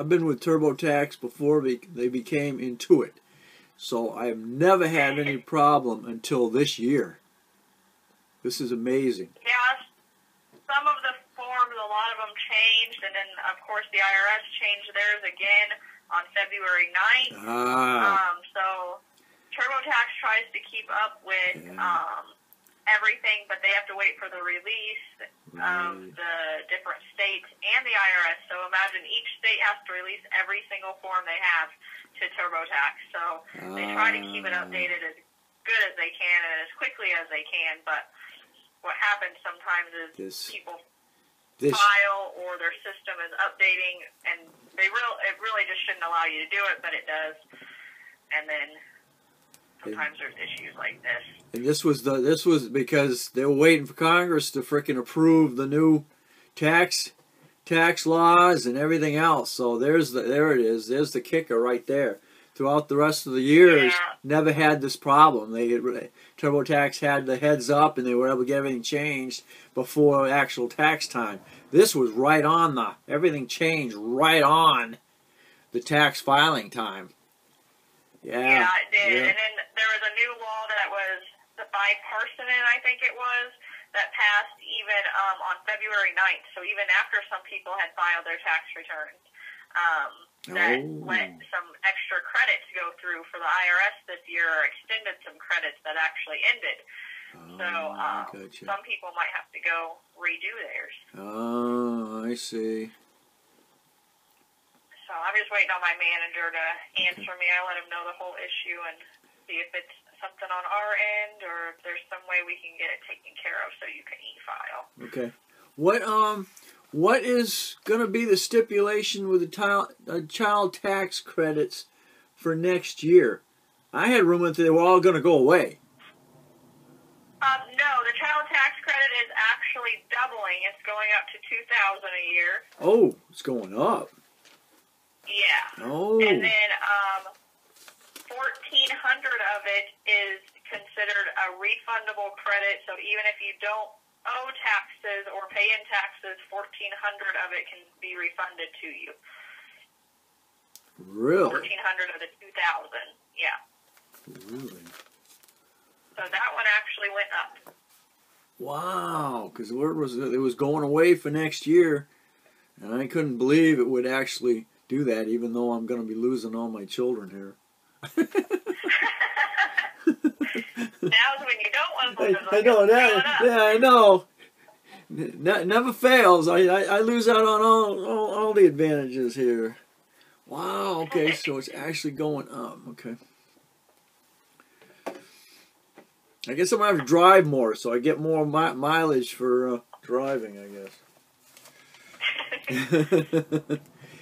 I've been with TurboTax before they became Intuit. So I've never had any problem until this year. This is amazing. Yeah, some of the forms, a lot of them changed, and then, of course, the IRS changed theirs again on February 9th. So TurboTax tries to keep up with everything, but they have to wait for the release of the different states and the IRS. So imagine each state has to release every single form they have to TurboTax. So they try to keep it updated as good as they can and as quickly as they can, but what happens sometimes is people file or their system is updating, and it really just shouldn't allow you to do it, but it does. And then sometimes there's issues like this. And this was because they were waiting for Congress to frickin' approve the new tax laws and everything else. So there it is. There's the kicker right there. Throughout the rest of the years, never had this problem. TurboTax had the heads up, and they were able to get everything changed before actual tax time. This was right on everything changed right on the tax filing time. Yeah, it did. Yeah. And then there was a new law that was the bipartisan, I think it was, that passed even on February 9th. So even after some people had filed their tax returns. That let some extra credits go through for the IRS this year, or extended some credits that actually ended. So some people might have to go redo theirs. Oh, I see. So I'm just waiting on my manager to answer me. I let him know the whole issue and see if it's something on our end or if there's some way we can get it taken care of so you can e-file. Okay. What is going to be the stipulation with the child tax credits for next year? I had rumors that they were all going to go away. No, the child tax credit is actually doubling. It's going up to $2,000 a year. Oh, it's going up. Yeah. Oh. And then $1,400 of it is considered a refundable credit. So even if you don't owe taxes or pay in taxes, $1,400 of it can be refunded to you. Really? $1,400 of the $2,000. Yeah. Really? So that one actually went up. Wow, because it was going away for next year, and I couldn't believe it would actually do that, even though I'm going to be losing all my children here. Now's when you don't want to lose them. I know that. Yeah, I know. Never fails. I lose out on all the advantages here. Wow. Okay, so it's actually going up. Okay. I guess I'm gonna have to drive more, so I get more mileage for driving, I guess.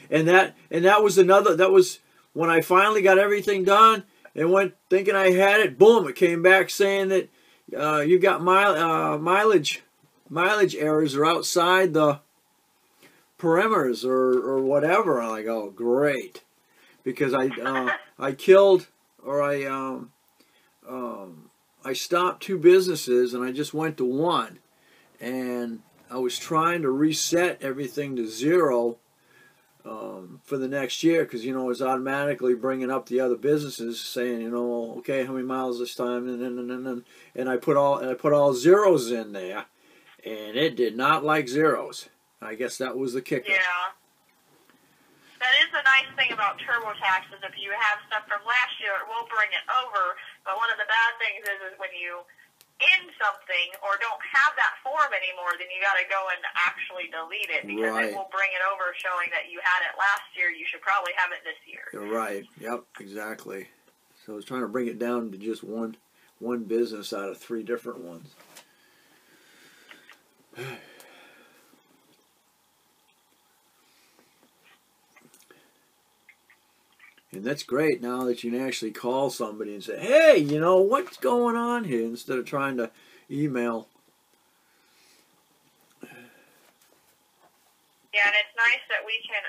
and that was when I finally got everything done and went thinking I had it. Boom! It came back saying that you got mileage errors are outside the perimeters or whatever. I'm like, oh great, because I killed or I stopped 2 businesses and I just went to 1, and I was trying to reset everything to 0 for the next year, because it's automatically bringing up the other businesses saying okay, how many miles this time, and I put all zeros in there, and it did not like zeros. I guess that was the kicker. Yeah. That is the nice thing about TurboTax is if you have stuff from last year, it will bring it over. But one of the bad things is when you end something or don't have that form anymore, then you got to go and actually delete it, because it will bring it over showing that you had it last year. You should probably have it this year. You're right. Yep, exactly. So I was trying to bring it down to just one business out of 3 different ones. And that's great now that you can actually call somebody and say, hey, what's going on here, instead of trying to email. Yeah, and it's nice that we can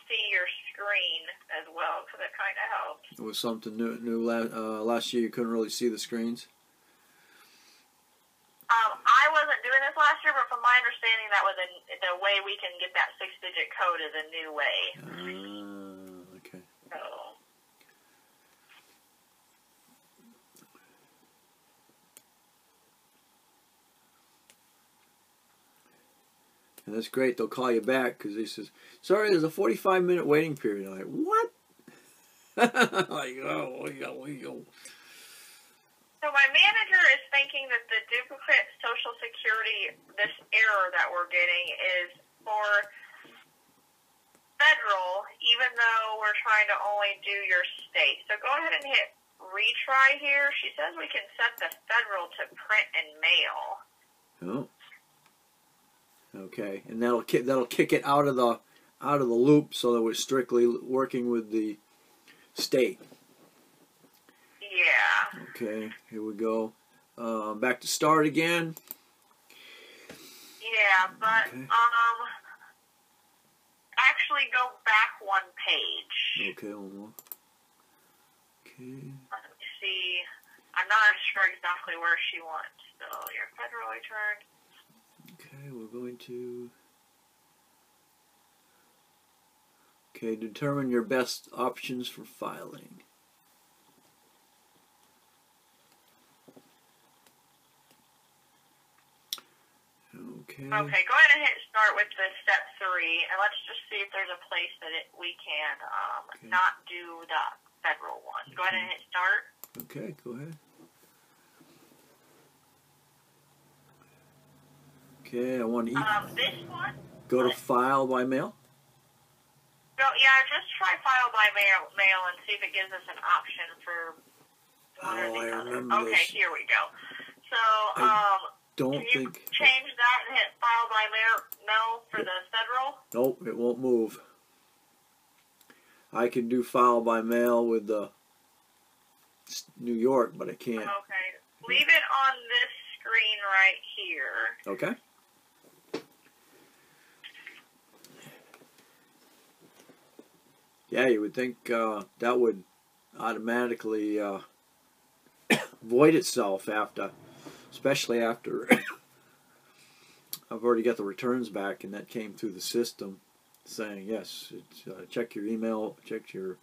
see your screen as well, because it kind of helps. It was something new last year. You couldn't really see the screens. I wasn't doing this this last year, but from my understanding, that was the way we can get that 6-digit code is a new way. Okay. So. And that's great. They'll call you back because he says, sorry, there's a 45-minute waiting period. I'm like, what? Like, oh, we go. So my manager is thinking that the duplicate Social Security, this error that we're getting is for federal, even though we're trying to only do your state. So go ahead and hit retry here. She says we can set the federal to print and mail. Oh. Okay, and that'll kick it out of the loop so that we're strictly working with the state. Yeah. Okay, here we go. Back to start again. Yeah, but okay. Actually go back one page. Okay, one more. Okay. Let me see. I'm not sure exactly where she wants. So your federal return. Okay, we're going to. Okay, determine your best options for filing. Okay. Okay, go ahead and hit start with the step 3, and let's just see if there's a place that we can not do the federal one. Go ahead and hit start. Okay, go ahead. Okay, I want to this one. Go to file by mail. So yeah, just try file by mail and see if it gives us an option for one or the other. Okay, this. here we go. So Don't can you think change that and hit file by mail for the federal? Nope, it won't move. I can do file by mail with the New York, but I can't. Okay, leave it on this screen right here. Okay. Yeah, you would think that would automatically void itself after, especially after I've already got the returns back, and that came through the system saying, yes, it's, check your email, check your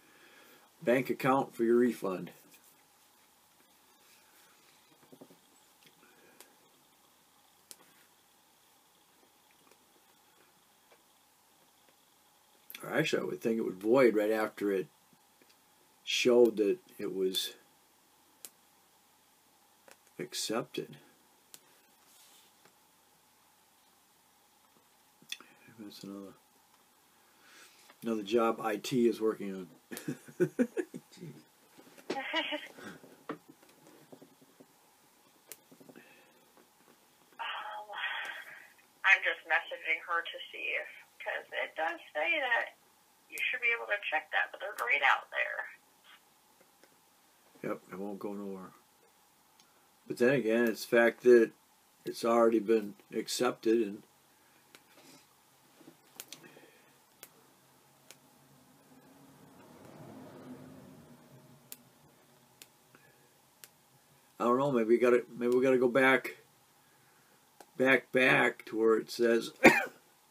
bank account for your refund. Or actually, I would think it would void right after it showed that it was accepted. That's another job IT is working on. I'm just messaging her to see if, because it does say that you should be able to check that, but they're grayed out there. Yep, it won't go nowhere. But then again, it's the fact that it's already been accepted, and I don't know. Maybe we got to go back to where it says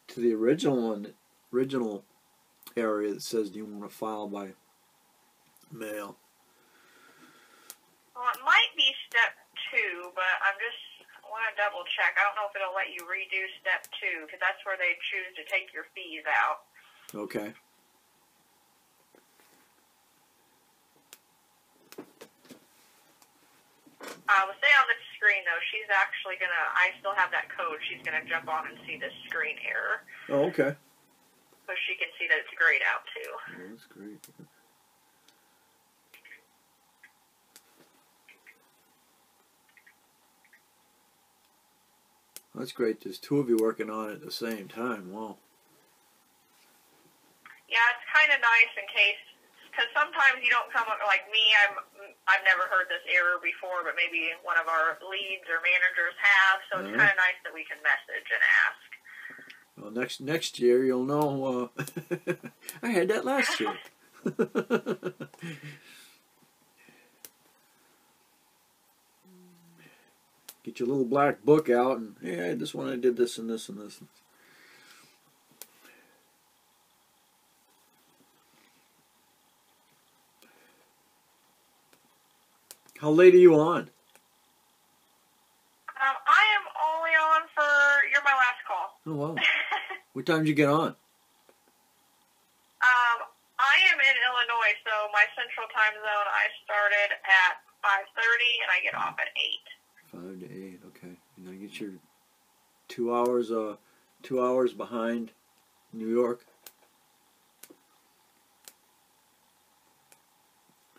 to the original area that says, do you want to file by mail? Well, it might be step 2, but I want to double check. I don't know if it'll let you redo step 2, because that's where they choose to take your fees out. Okay. Stay on this screen, though. She's actually going to, I still have that code. She's going to jump on and see this screen error. Oh, okay. So she can see that it's grayed out, too. Oh, that's great. That's great. There's 2 of you working on it at the same time. Wow. Yeah, it's kind of nice in case, because sometimes you don't come up, like me, I've never heard this error before, but maybe one of our leads or managers have, so it's kind of nice that we can message and ask. Well, next year you'll know. I had that last year. Get your little black book out and, yeah, this one I did this and this and this. How late are you on? I am only on for, you're my last call. Oh, wow. What time did you get on? I am in Illinois, so my central time zone, I started at 5:30 and I get off at 8. 5 to 8, okay. And I get your 2 hours, 2 hours behind New York.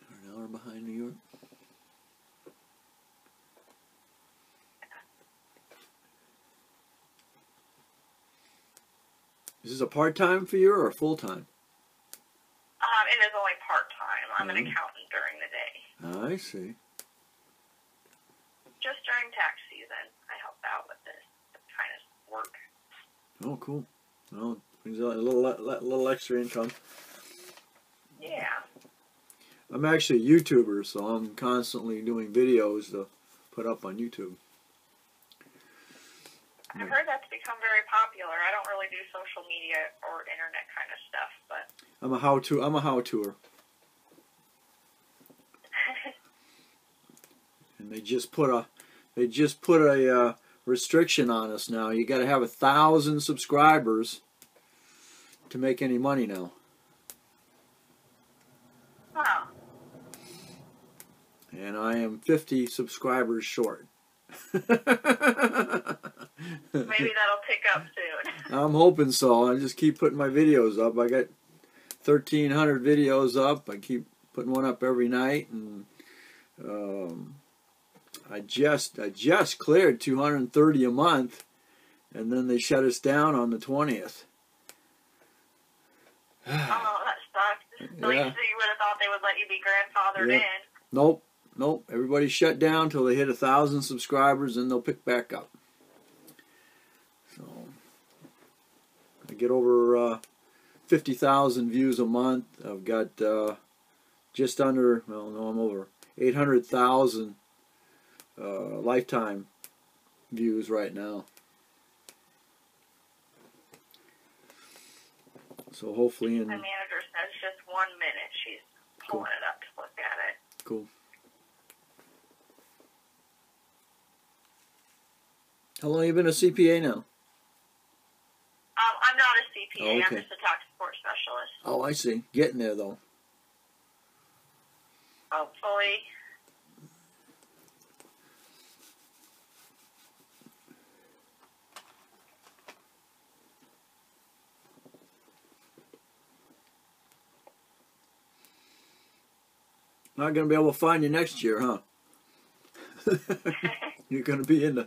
Or an hour behind New York. Is this a part-time for you or a full-time? It is only part-time. I'm an accountant during the day. I see. Just during tax season, I help out with this kind of work. Oh, cool. Well, brings a little extra income. Yeah. I'm actually a YouTuber, so I'm constantly doing videos to put up on YouTube. I've heard that's become very popular. I don't really do social media or internet kind of stuff, but I'm a how-toer. And they just put a restriction on us now. You got to have 1,000 subscribers to make any money now. Oh. And I am 50 subscribers short. Maybe that'll pick up soon. I'm hoping so. I just keep putting my videos up. I got 1,300 videos up. I keep putting one up every night, and I just cleared 230 a month, and then they shut us down on the 20th. Oh, that sucks. At least you would have thought they would let you be grandfathered in. Nope. Everybody shut down till they hit 1,000 subscribers, and they'll pick back up. So I get over 50,000 views a month. I've got just under, well, no, I'm over 800,000 lifetime views right now. So hopefully in... My manager says just 1 minute. She's pulling it up to look at it. Cool. How long have you been a CPA now? I'm not a CPA. Oh, okay. I'm just a tax support specialist. Oh, I see. Getting there, though. Hopefully. Not going to be able to find you next year, huh? You're going to be in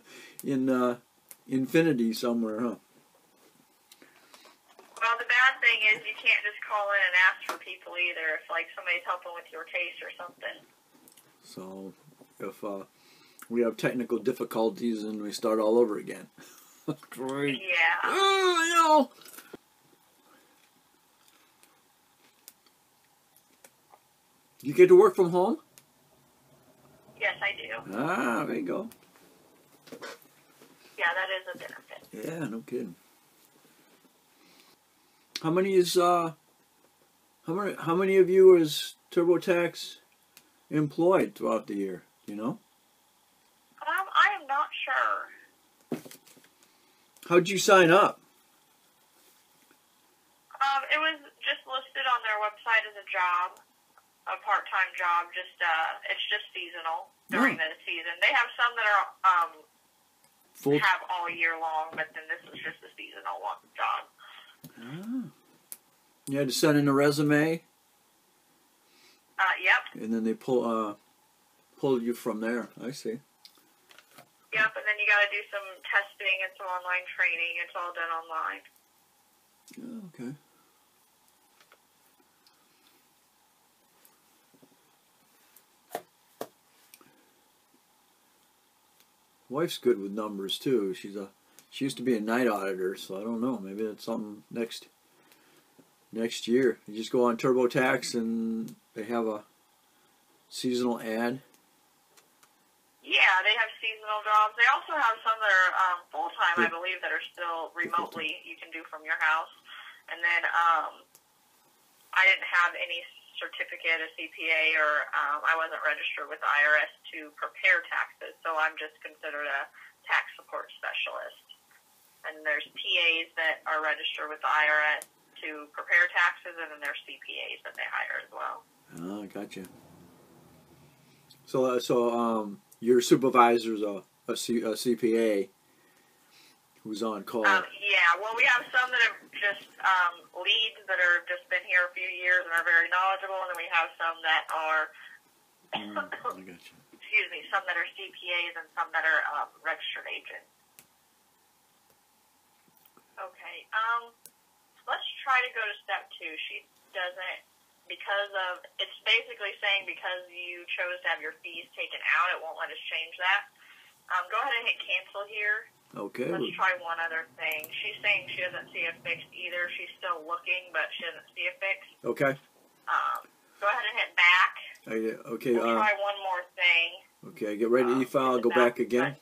infinity somewhere, huh? Well, the bad thing is you can't just call in and ask for people either if, like, somebody's helping with your case or something. So, if we have technical difficulties and we start all over again. Great. Yeah. Oh, You get to work from home? Yes, I do. Ah, there you go. Yeah, that is a benefit. Yeah, no kidding. How many of you is TurboTax employed throughout the year? Do you know? I am not sure. How'd you sign up? It was just listed on their website as a job, a part-time job. It's just seasonal during the season. They have some that are have all year long, but then this was just a seasonal job. Ah. You had to send in a resume? Yep. And then they pull you from there. I see. Yep, and then you got to do some testing and some online training. It's all done online. Oh, okay. Wife's good with numbers too. She used to be a night auditor, so I don't know. Maybe that's something next year. You just go on TurboTax and they have a seasonal ad. Yeah, they have seasonal jobs. They also have some that are full-time, Yeah. I believe, that are still remotely you can do from your house. And then I didn't have any certificate, a CPA, or I wasn't registered with the IRS to prepare taxes, so I'm just considered a tax support specialist. And there's TAs that are registered with the IRS to prepare taxes, and then there's CPAs that they hire as well. Oh, gotcha. So your supervisor's a CPA who's on call. Yeah, well, we have some that have just leads that are just been here a few years and are very knowledgeable, and then we have some that are, I gotcha. excuse me, some that are CPAs and some that are registered agents. Okay, let's try to go to step 2. She doesn't, because of, it's basically saying because you chose to have your fees taken out, it won't let us change that. Go ahead and hit cancel here. Okay. Let's try one other thing. She's saying she doesn't see a fix either. She's still looking, but she doesn't see a fix. Okay. Go ahead and hit back. Okay. We'll try one more thing. Okay, get ready to e-file, go back again.